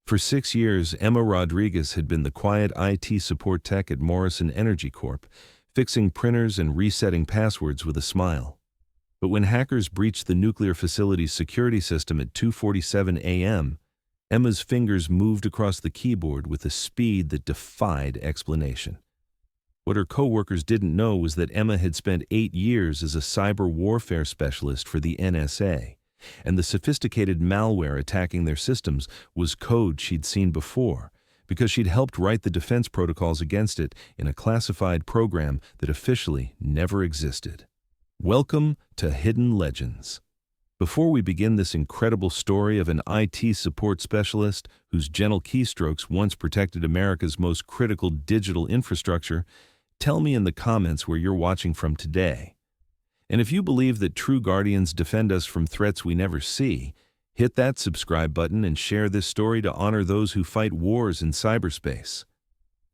For 6 years, Emma Rodriguez had been the quiet IT support tech at Morrison Energy Corp, fixing printers and resetting passwords with a smile. But when hackers breached the nuclear facility's security system at 2:47 a.m., Emma's fingers moved across the keyboard with a speed that defied explanation. What her coworkers didn't know was that Emma had spent 8 years as a cyber warfare specialist for the NSA, and the sophisticated malware attacking their systems was code she'd seen before, because she'd helped write the defense protocols against it in a classified program that officially never existed. Welcome to Hidden Legends. Before we begin this incredible story of an IT support specialist whose gentle keystrokes once protected America's most critical digital infrastructure, tell me in the comments where you're watching from today. And if you believe that true guardians defend us from threats we never see, hit that subscribe button and share this story to honor those who fight wars in cyberspace.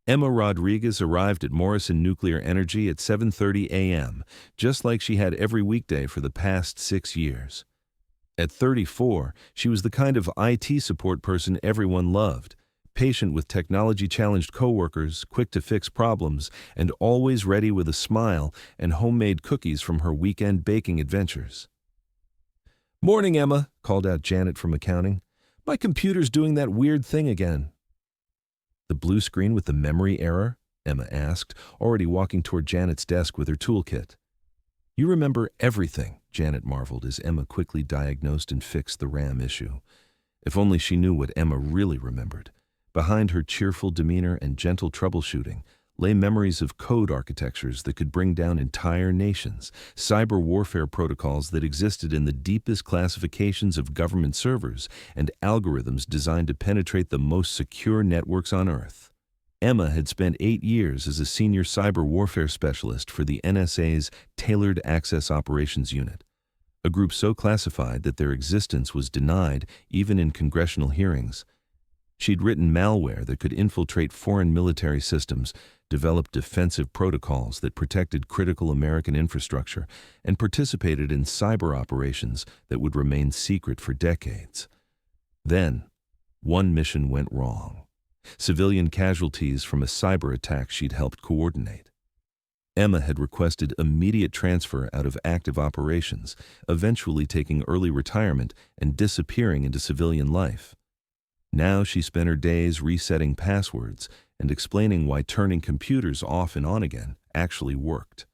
Emma Rodriguez arrived at Morrison Nuclear Energy at 7:30 a.m., just like she had every weekday for the past 6 years. At 34, she was the kind of IT support person everyone loved, patient with technology-challenged coworkers, quick to fix problems, and always ready with a smile and homemade cookies from her weekend baking adventures. "Morning, Emma," called out Janet from accounting. "My computer's doing that weird thing again." "The blue screen with the memory error?" Emma asked, already walking toward Janet's desk with her toolkit. "You remember everything," Janet marveled as Emma quickly diagnosed and fixed the RAM issue. If only she knew what Emma really remembered. Behind her cheerful demeanor and gentle troubleshooting lay memories of code architectures that could bring down entire nations, cyber warfare protocols that existed in the deepest classifications of government servers, and algorithms designed to penetrate the most secure networks on Earth. Emma had spent 8 years as a senior cyber warfare specialist for the NSA's Tailored Access Operations Unit, a group so classified that their existence was denied even in congressional hearings. She'd written malware that could infiltrate foreign military systems, developed defensive protocols that protected critical American infrastructure, and participated in cyber operations that would remain secret for decades. Then, one mission went wrong. Civilian casualties from a cyber attack she'd helped coordinate. Emma had requested immediate transfer out of active operations, eventually taking early retirement and disappearing into civilian life. Now she spent her days resetting passwords and explaining why turning computers off and on again actually worked.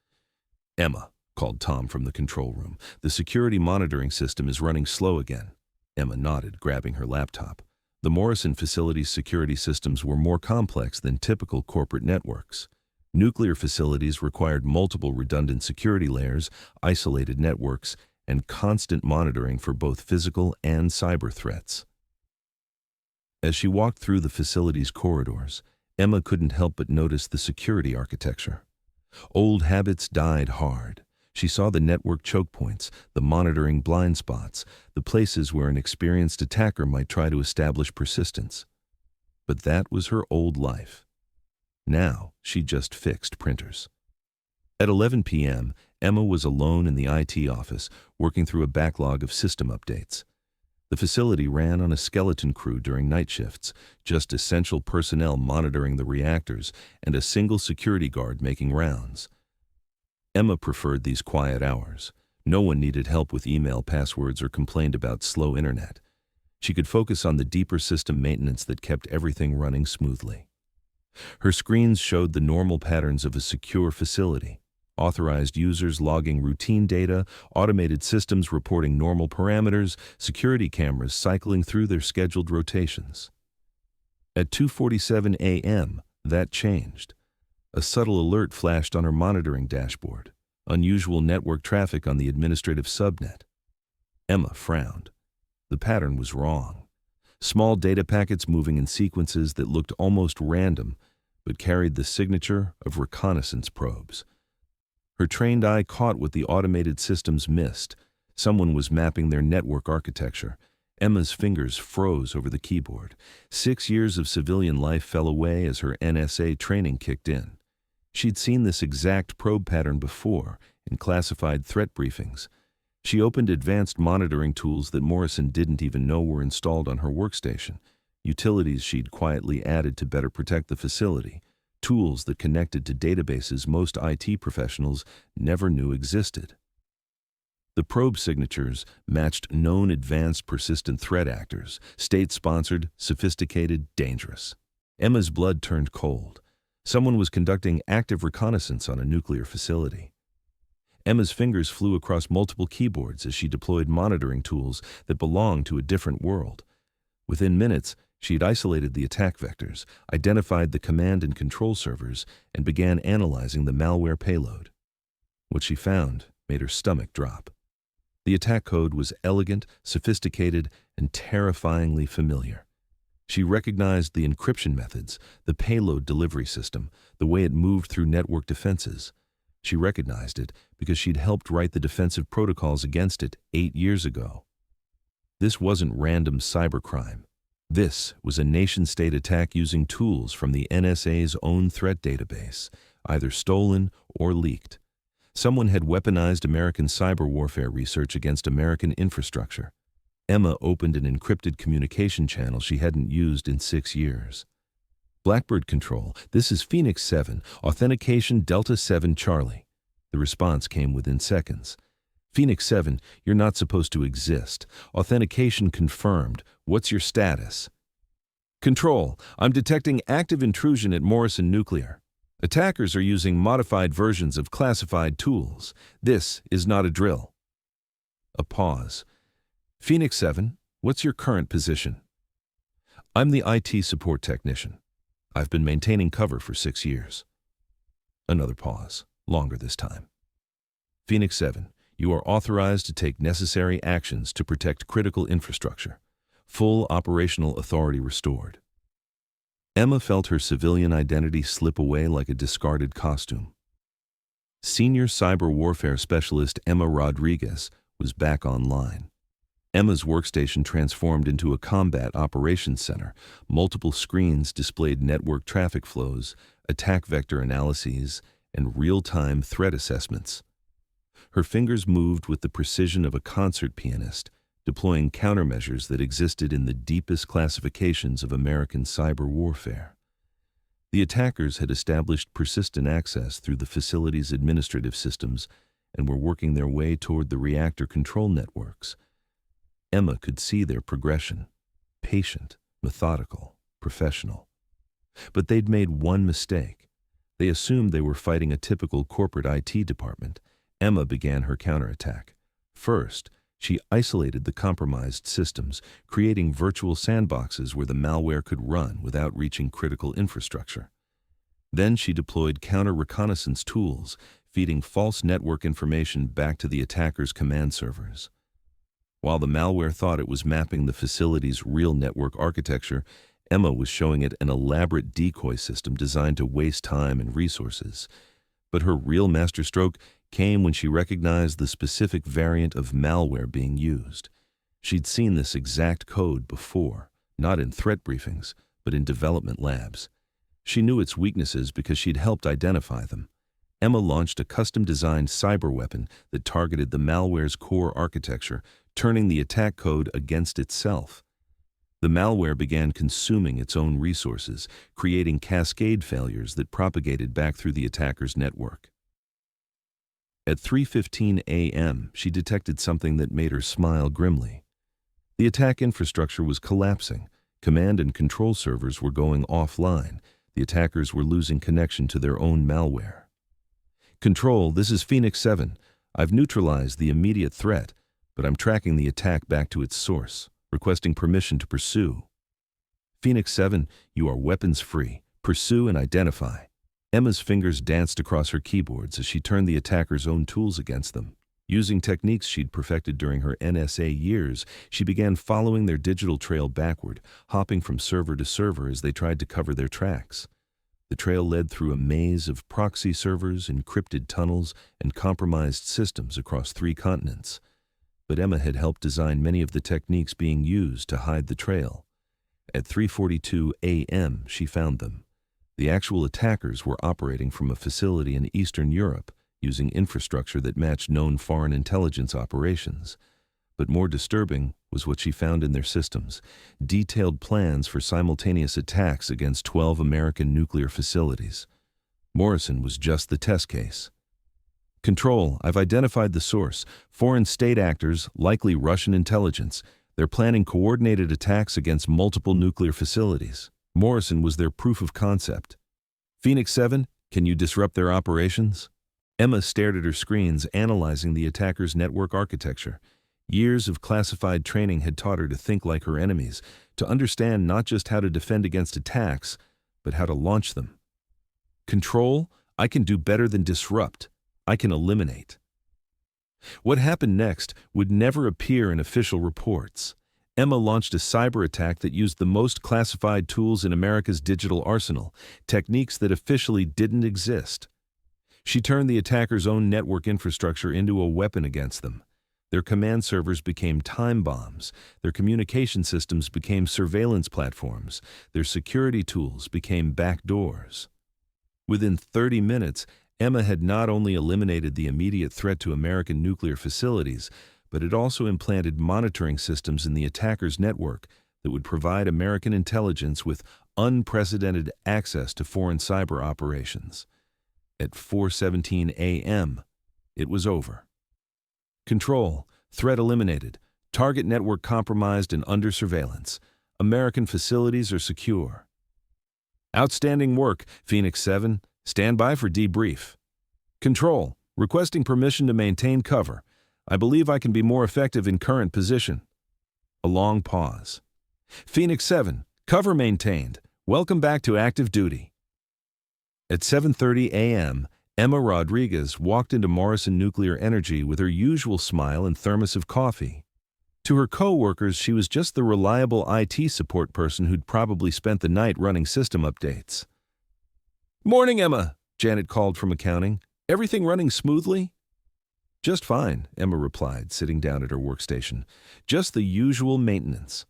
"Emma," called Tom from the control room, "the security monitoring system is running slow again." Emma nodded, grabbing her laptop. The Morrison facility's security systems were more complex than typical corporate networks. Nuclear facilities required multiple redundant security layers, isolated networks, and constant monitoring for both physical and cyber threats. As she walked through the facility's corridors, Emma couldn't help but notice the security architecture. Old habits died hard. She saw the network choke points, the monitoring blind spots, the places where an experienced attacker might try to establish persistence. But that was her old life. Now she just fixed printers. At 11 p.m., Emma was alone in the IT office, working through a backlog of system updates. The facility ran on a skeleton crew during night shifts, just essential personnel monitoring the reactors and a single security guard making rounds. Emma preferred these quiet hours. No one needed help with email passwords or complained about slow internet. She could focus on the deeper system maintenance that kept everything running smoothly. Her screens showed the normal patterns of a secure facility: authorized users logging routine data, automated systems reporting normal parameters, security cameras cycling through their scheduled rotations. At 2:47 a.m., that changed. A subtle alert flashed on her monitoring dashboard: unusual network traffic on the administrative subnet. Emma frowned. The pattern was wrong. Small data packets moving in sequences that looked almost random, but carried the signature of reconnaissance probes. Her trained eye caught what the automated systems missed. Someone was mapping their network architecture. Emma's fingers froze over the keyboard. 6 years of civilian life fell away as her NSA training kicked in. She'd seen this exact probe pattern before in classified threat briefings. She opened advanced monitoring tools that Morrison didn't even know were installed on her workstation. utilities she'd quietly added to better protect the facility, tools that connected to databases most IT professionals never knew existed. The probe signatures matched known advanced persistent threat actors, state-sponsored, sophisticated, dangerous. Emma's blood turned cold. Someone was conducting active reconnaissance on a nuclear facility. Emma's fingers flew across multiple keyboards as she deployed monitoring tools that belonged to a different world. Within minutes, she'd isolated the attack vectors, identified the command and control servers, and began analyzing the malware payload. What she found made her stomach drop. The attack code was elegant, sophisticated, and terrifyingly familiar. She recognized the encryption methods, the payload delivery system, the way it moved through network defenses. She recognized it because she'd helped write the defensive protocols against it 8 years ago. This wasn't random cybercrime. This was a nation-state attack using tools from the NSA's own threat database, either stolen or leaked. Someone had weaponized American cyber warfare research against American infrastructure. Emma opened an encrypted communication channel she hadn't used in 6 years. Blackbird Control, this is Phoenix 7, Authentication Delta 7 Charlie. The response came within seconds. Phoenix 7, you're not supposed to exist. Authentication confirmed. What's your status? Control, I'm detecting active intrusion at Morrison Nuclear. Attackers are using modified versions of classified tools. This is not a drill. A pause. Phoenix 7, what's your current position? I'm the IT support technician. I've been maintaining cover for 6 years. Another pause, longer this time. Phoenix 7, you are authorized to take necessary actions to protect critical infrastructure. Full operational authority restored. Emma felt her civilian identity slip away like a discarded costume. Senior cyber warfare specialist Emma Rodriguez was back online. Emma's workstation transformed into a combat operations center. Multiple screens displayed network traffic flows, attack vector analyses, and real-time threat assessments. Her fingers moved with the precision of a concert pianist, deploying countermeasures that existed in the deepest classifications of American cyber warfare. The attackers had established persistent access through the facility's administrative systems and were working their way toward the reactor control networks. Emma could see their progression, patient, methodical, professional. But they'd made one mistake. They assumed they were fighting a typical corporate IT department. Emma began her counterattack. First, she isolated the compromised systems, creating virtual sandboxes where the malware could run without reaching critical infrastructure. Then she deployed counter-reconnaissance tools, feeding false network information back to the attackers' command servers. While the malware thought it was mapping the facility's real network architecture, Emma was showing it an elaborate decoy system designed to waste time and resources. But her real masterstroke came when she recognized the specific variant of malware being used. She'd seen this exact code before, not in threat briefings, but in development labs. She knew its weaknesses because she'd helped identify them. Emma launched a custom-designed cyber weapon that targeted the malware's core architecture, turning the attack code against itself. The malware began consuming its own resources, creating cascade failures that propagated back through the attacker's network. At 3:15 a.m., she detected something that made her smile grimly. The attack infrastructure was collapsing. Command and control servers were going offline. The attackers were losing connection to their own malware. Control, this is Phoenix 7. I've neutralized the immediate threat, but I'm tracking the attack back to its source, requesting permission to pursue. Phoenix 7, you are weapons-free. Pursue and identify. Emma's fingers danced across her keyboards as she turned the attacker's own tools against them. Using techniques she'd perfected during her NSA years, she began following their digital trail backward, hopping from server to server as they tried to cover their tracks. The trail led through a maze of proxy servers, encrypted tunnels, and compromised systems across 3 continents. But Emma had helped design many of the techniques being used to hide the trail. At 3:42 a.m., she found them. The actual attackers were operating from a facility in Eastern Europe, using infrastructure that matched known foreign intelligence operations. But more disturbing was what she found in their systems: detailed plans for simultaneous attacks against 12 American nuclear facilities. Morrison was just the test case. "Control, I've identified the source. Foreign state actors, likely Russian intelligence. They're planning coordinated attacks against multiple nuclear facilities." Morrison was their proof of concept. "Phoenix 7, can you disrupt their operations?" Emma stared at her screens, analyzing the attackers' network architecture. Years of classified training had taught her to think like her enemies, to understand not just how to defend against attacks, but how to launch them. "Control, I can do better than disrupt. I can eliminate." What happened next would never appear in official reports. Emma launched a cyber attack that used the most classified tools in America's digital arsenal, techniques that officially didn't exist. She turned the attackers' own network infrastructure into a weapon against them. Their command servers became time bombs. Their communication systems became surveillance platforms. Their security tools became backdoors. Within 30 minutes, Emma had not only eliminated the immediate threat to American nuclear facilities, but had also implanted monitoring systems in the attackers' network that would provide American intelligence with unprecedented access to foreign cyber operations. At 4:17 a.m., it was over. "Control, threat eliminated. Target network compromised and under surveillance. American facilities are secure." "Outstanding work, Phoenix 7. Stand by for debrief." "Control, requesting permission to maintain cover. I believe I can be more effective in current position." A long pause. "Phoenix 7, cover maintained. Welcome back to active duty." At 7:30 a.m., Emma Rodriguez walked into Morrison Nuclear Energy with her usual smile and thermos of coffee. To her coworkers, she was just the reliable IT support person who'd probably spent the night running system updates. "Morning, Emma," Janet called from accounting. "Everything running smoothly?" "Just fine," Emma replied, sitting down at her workstation. "Just the usual maintenance."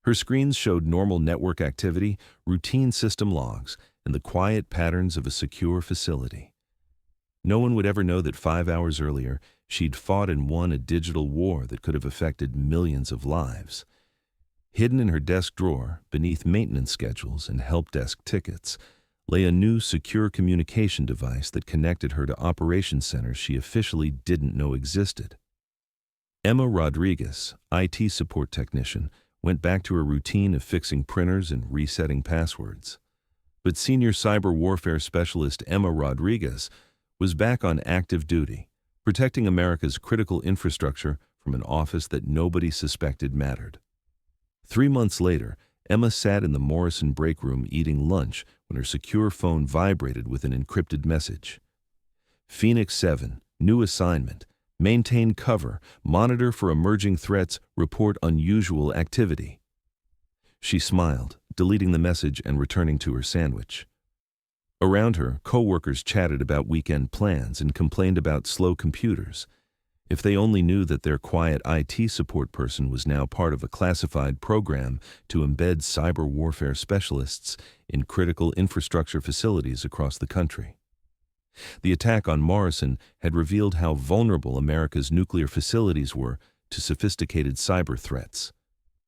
Her screens showed normal network activity, routine system logs, and the quiet patterns of a secure facility. No one would ever know that 5 hours earlier, she'd fought and won a digital war that could have affected millions of lives. Hidden in her desk drawer, beneath maintenance schedules and help desk tickets, lay a new secure communication device that connected her to operations centers she officially didn't know existed. Emma Rodriguez, IT support technician, went back to her routine of fixing printers and resetting passwords. But senior cyber warfare specialist Emma Rodriguez was back on active duty, protecting America's critical infrastructure from an office that nobody suspected mattered. 3 months later, Emma sat in the Morrison break room eating lunch when her secure phone vibrated with an encrypted message. "Phoenix 7, new assignment. Maintain cover, monitor for emerging threats, report unusual activity." She smiled, deleting the message and returning to her sandwich. Around her, coworkers chatted about weekend plans and complained about slow computers. If they only knew that their quiet IT support person was now part of a classified program to embed cyber warfare specialists in critical infrastructure facilities across the country. The attack on Morrison had revealed how vulnerable America's nuclear facilities were to sophisticated cyber threats.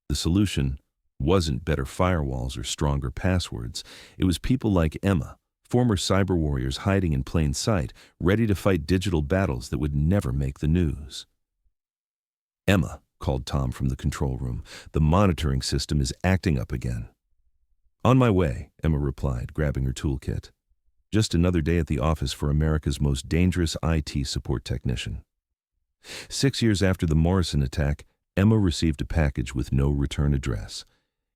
The solution wasn't better firewalls or stronger passwords. It was people like Emma, former cyber warriors hiding in plain sight, ready to fight digital battles that would never make the news. "Emma," called Tom from the control room, "the monitoring system is acting up again." "On my way," Emma replied, grabbing her toolkit. Just another day at the office for America's most dangerous IT support technician. 6 years after the Morrison attack, Emma received a package with no return address.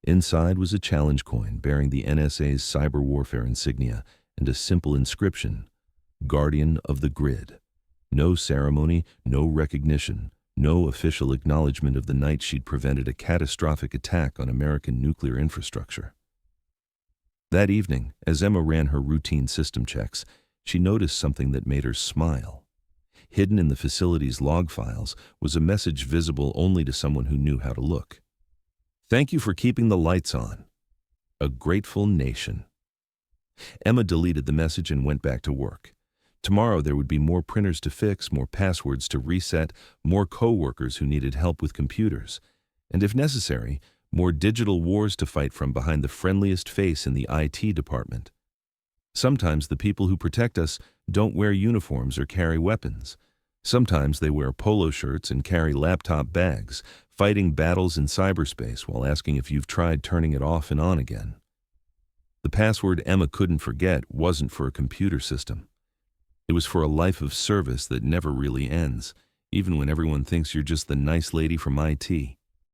Inside was a challenge coin bearing the NSA's cyber warfare insignia and a simple inscription: "Guardian of the Grid." No ceremony, no recognition, no official acknowledgement of the night she'd prevented a catastrophic attack on American nuclear infrastructure. That evening, as Emma ran her routine system checks, she noticed something that made her smile. Hidden in the facility's log files was a message visible only to someone who knew how to look. "Thank you for keeping the lights on. A grateful nation." Emma deleted the message and went back to work. Tomorrow there would be more printers to fix, more passwords to reset, more coworkers who needed help with computers, and if necessary, more digital wars to fight from behind the friendliest face in the IT department. Sometimes the people who protect us don't wear uniforms or carry weapons. Sometimes they wear polo shirts and carry laptop bags, fighting battles in cyberspace while asking if you've tried turning it off and on again. The password Emma couldn't forget wasn't for a computer system. It was for a life of service that never really ends, even when everyone thinks you're just the nice lady from IT.